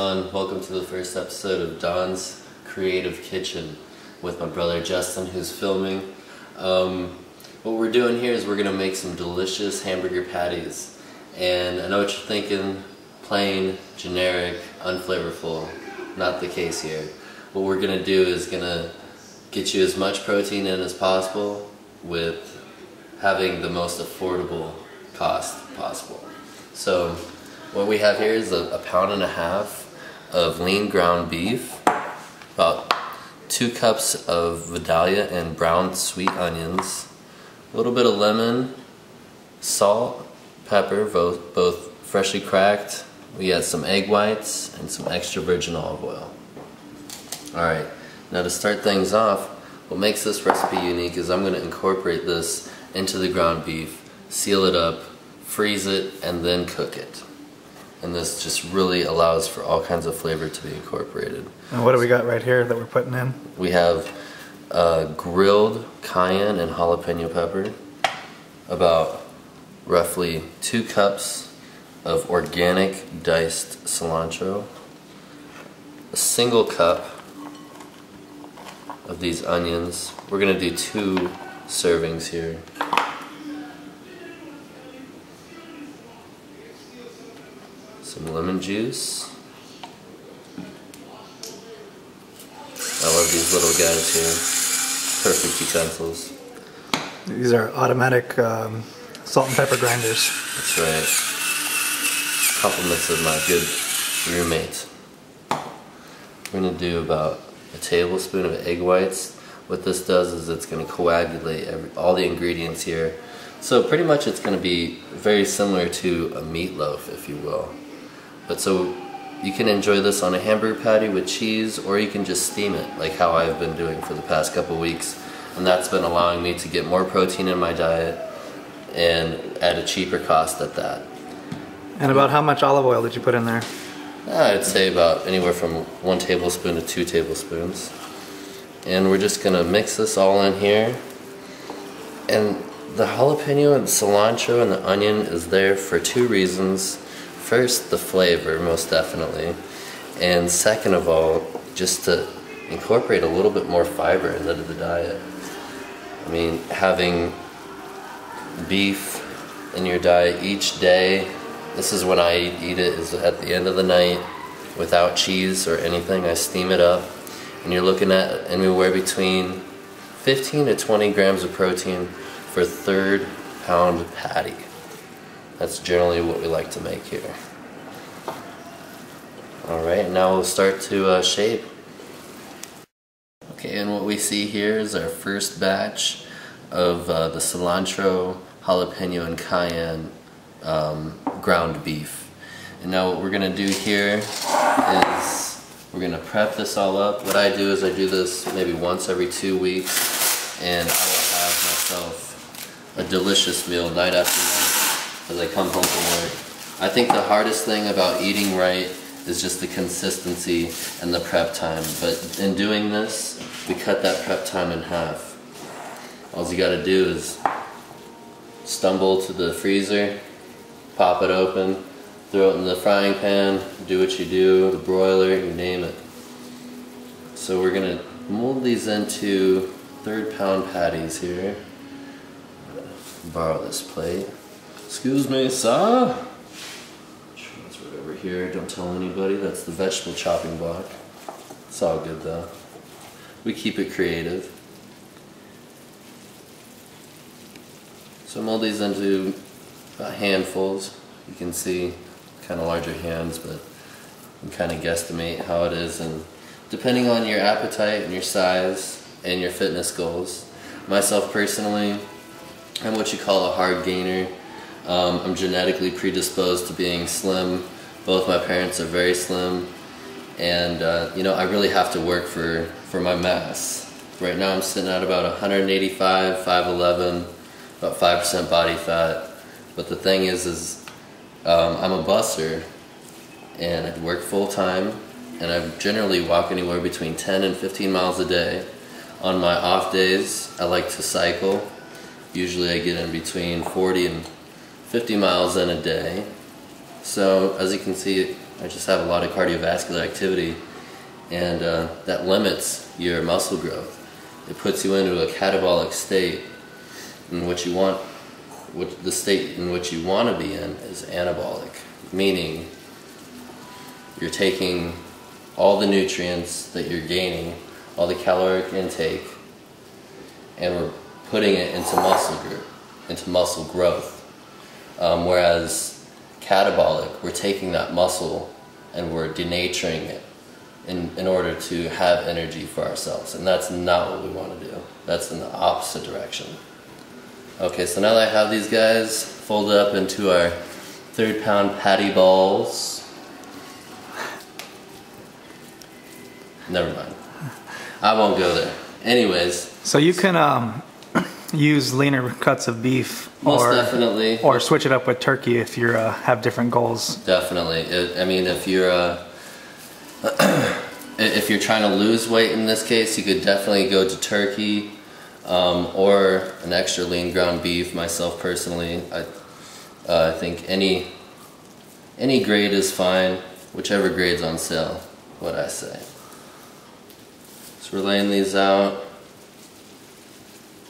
on? Welcome to the first episode of Don's Creative Kitchen with my brother Justin, who's filming. What we're doing here is we're going to make some delicious hamburger patties. And I know what you're thinking, plain, generic, unflavorful. Not the case here. What we're going to do is going to get you as much protein in as possible with having the most affordable cost possible. So what we have here is a pound and a half of lean ground beef, about 2 cups of Vidalia and brown sweet onions, a little bit of lemon, salt, pepper, both freshly cracked. We got some egg whites and some extra virgin olive oil. Alright, now to start things off, what makes this recipe unique is I'm going to incorporate this into the ground beef, seal it up, freeze it, and then cook it. And this just really allows for all kinds of flavor to be incorporated. And what do we got right here that we're putting in? We have grilled cayenne and jalapeno pepper, about roughly 2 cups of organic diced cilantro, a single cup of these onions. We're going to do 2 servings here. Some lemon juice. I love these little guys here. Perfect utensils. These are automatic salt and pepper grinders. That's right. Compliments of my good roommate. We're going to do about a tablespoon of egg whites. What this does is it's going to coagulate all the ingredients here. So pretty much it's going to be very similar to a meatloaf, if you will. But so you can enjoy this on a hamburger patty with cheese, or you can just steam it like how I've been doing for the past couple weeks. And that's been allowing me to get more protein in my diet and at a cheaper cost at that. And about how much olive oil did you put in there? I'd say about anywhere from 1 tablespoon to 2 tablespoons. And we're just gonna mix this all in here. And the jalapeno and the cilantro and the onion is there for 2 reasons. First, the flavor, most definitely. And second of all, just to incorporate a little bit more fiber into the diet. I mean, having beef in your diet each day, this is when I eat it, is at the end of the night without cheese or anything. I steam it up, and you're looking at anywhere between 15 to 20 grams of protein for a 1/3 pound patty. That's generally what we like to make here. Alright, now we'll start to shape. Okay, and what we see here is our first batch of the cilantro, jalapeno, and cayenne ground beef. And now what we're going to do here is we're going to prep this all up. What I do is I do this maybe once every 2 weeks, and I will have myself a delicious meal night after night as I come home from work. I think the hardest thing about eating right is just the consistency and the prep time. But in doing this, we cut that prep time in half. All you gotta do is stumble to the freezer, pop it open, throw it in the frying pan, do what you do, the broiler, you name it. So we're gonna mold these into 1/3 pound patties here. Borrow this plate. Excuse me, sir. Transfer it over here. Don't tell anybody. That's the vegetable chopping block. It's all good though. We keep it creative. So mold these into handfuls. You can see kind of larger hands, but you can kind of guesstimate how it is, and depending on your appetite and your size and your fitness goals. Myself personally, I'm what you call a hard gainer. I'm genetically predisposed to being slim. Both my parents are very slim, and you know, I really have to work for my mass. Right now I'm sitting at about 185, 5'11", about 5% body fat. But the thing is I'm a busser, and I work full time, and I generally walk anywhere between 10 and 15 miles a day. On my off days, I like to cycle. Usually I get in between 40 and 50 miles in a day. So as you can see, I just have a lot of cardiovascular activity, and that limits your muscle growth. It puts you into a catabolic state, and the state in which you want to be in is anabolic, meaning you're taking all the nutrients that you're gaining, all the caloric intake, and we're putting it into muscle growth. Whereas catabolic, we're taking that muscle and we're denaturing it in order to have energy for ourselves, and that's not what we want to do. That's in the opposite direction. Okay, so now that I have these guys folded up into our 3rd-pound patty balls. Never mind. I won't go there. Anyways. So you can use leaner cuts of beef, definitely, or switch it up with turkey if you have different goals. Definitely. I mean, if you're if you're trying to lose weight in this case, you could definitely go to turkey, or an extra lean ground beef. Myself personally, I think any grade is fine, whichever grade's on sale, what I say. So we're laying these out,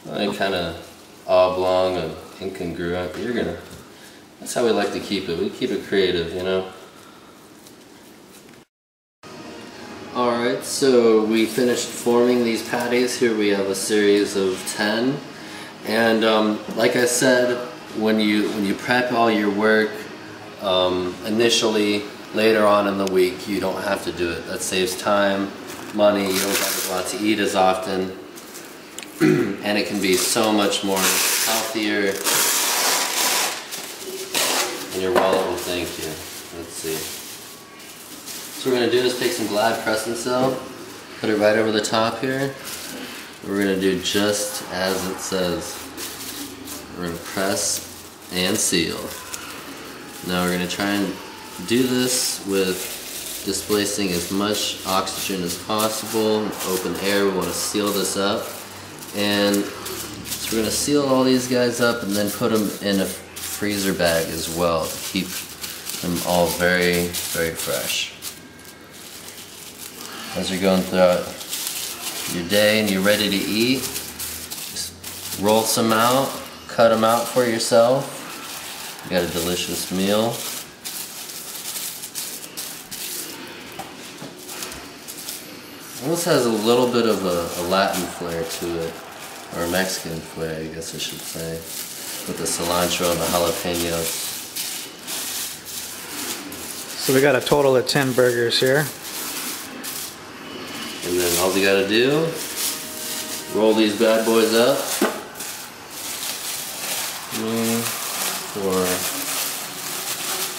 kind of oblong and incongruent, but that's how we like to keep it. We keep it creative, you know? Alright, so we finished forming these patties. Here we have a series of 10. And like I said, when you prep all your work initially, later on in the week, you don't have to do it. That saves time, money, you don't have to go out to eat as often, and it can be so much more healthier, and your wallet will thank you. Let's see. So what we're going to do is take some Glad press and seal, put it right over the top here. We're going to do just as it says. We're going to press and seal. Now we're going to try and do this with displacing as much oxygen as possible, open air. We want to seal this up, and so we're going to seal all these guys up and then put them in a freezer bag as well to keep them all very, very fresh. As you're going throughout your day and you're ready to eat, just roll some out, cut them out for yourself. You got a delicious meal. This has a little bit of a Latin flair to it, or a Mexican flair, I guess I should say, with the cilantro and the jalapenos. So we got a total of 10 burgers here. And then all you gotta do, roll these bad boys up.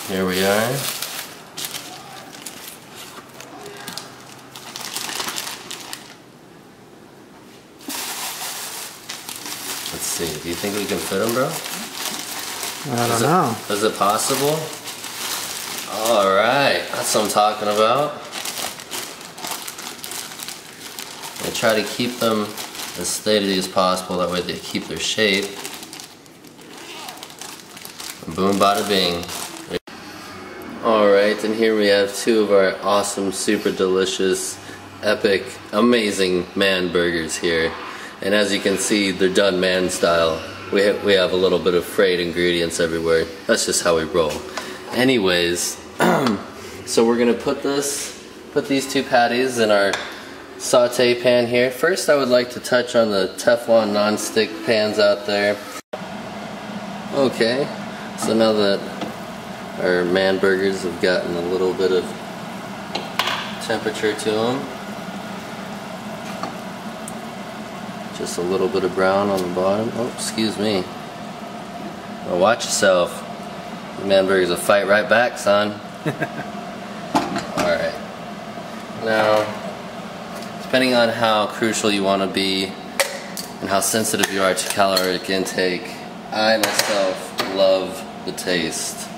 Here we are. Let's see, do you think we can fit them, bro? I don't know. Is it possible? Alright, that's what I'm talking about. I try to keep them as steady as possible, that way they keep their shape. Boom, bada bing. Alright, and here we have two of our awesome, super delicious, epic, amazing man burgers here. And as you can see, they're done man style. We have a little bit of frayed ingredients everywhere. That's just how we roll. Anyways, so we're gonna put these two patties in our saute pan here. First, I would like to touch on the Teflon non-stick pans out there. Okay, so now that our man burgers have gotten a little bit of temperature to them, just a little bit of brown on the bottom. Oh, excuse me. Well, watch yourself. The man burgers will fight right back, son. Alright. Now, depending on how crucial you want to be and how sensitive you are to caloric intake, I myself love the taste.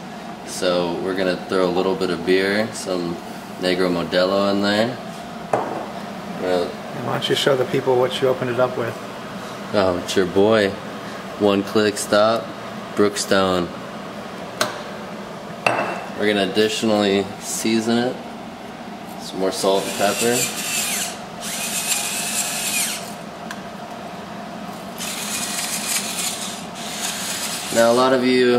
So we're going to throw a little bit of beer, some Negro Modelo in there. Why don't you show the people what you opened it up with? Oh, it's your boy. One click stop, Brookstone. We're gonna additionally season it. Some more salt and pepper. Now a lot of you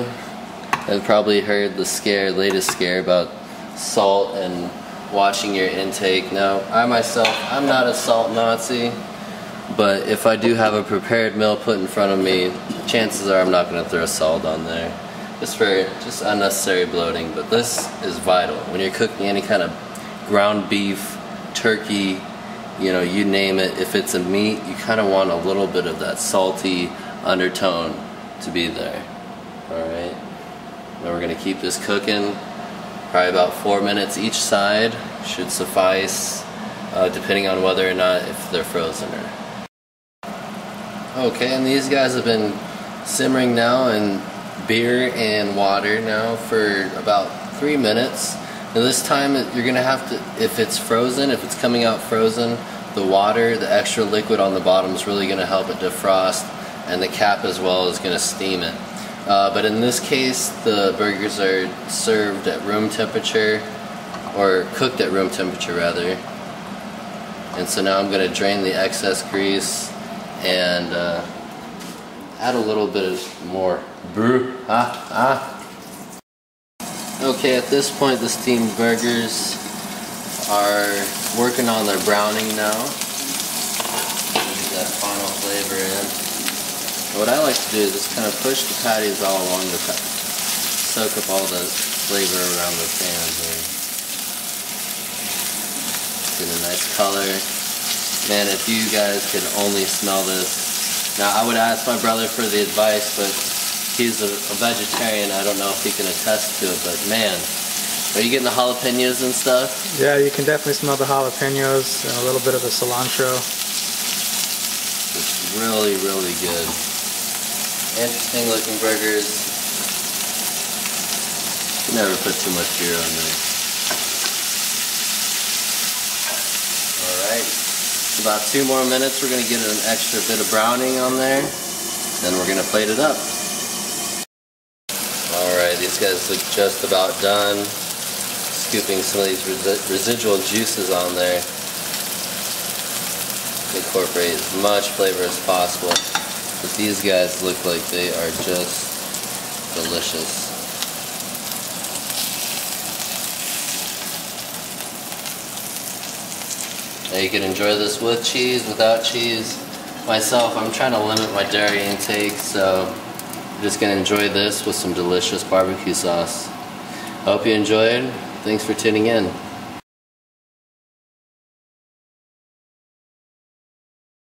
have probably heard the latest scare about salt and watching your intake. Now I myself, I'm not a salt Nazi, but if I do have a prepared meal put in front of me, chances are I'm not going to throw salt on there. Just unnecessary bloating, but this is vital. When you're cooking any kind of ground beef, turkey, you know, you name it, if it's a meat, you kind of want a little bit of that salty undertone to be there. Alright, now we're going to keep this cooking, probably about 4 minutes each side, should suffice, depending on whether or not if they're frozen or. Okay, and these guys have been simmering now in beer and water now for about 3 minutes. Now this time you're going to have to, if it's frozen, if it's coming out frozen, the water, the extra liquid on the bottom is really going to help it defrost, and the cap as well is going to steam it. But in this case, the burgers are served at room temperature, or cooked at room temperature rather. And so now I'm going to drain the excess grease and add a little bit more brew. Okay, at this point the steamed burgers are working on their browning now. Get that final flavor in. What I like to do is just kind of push the patties all along the top, soak up all the flavor around the pan here. Get a nice color. Man, if you guys could only smell this. Now I would ask my brother for the advice, but he's a vegetarian. I don't know if he can attest to it, but man, are you getting the jalapenos and stuff? Yeah, you can definitely smell the jalapenos and a little bit of the cilantro. It's really, really good. Interesting looking burgers. You never put too much beer on there. Alright, about 2 more minutes, we're going to get an extra bit of browning on there, then we're going to plate it up. Alright, these guys look just about done. Scooping some of these residual juices on there. Incorporate as much flavor as possible. But these guys look like they are just delicious. Now you can enjoy this with cheese, without cheese. Myself, I'm trying to limit my dairy intake, so I'm just going to enjoy this with some delicious barbecue sauce. I hope you enjoyed. Thanks for tuning in.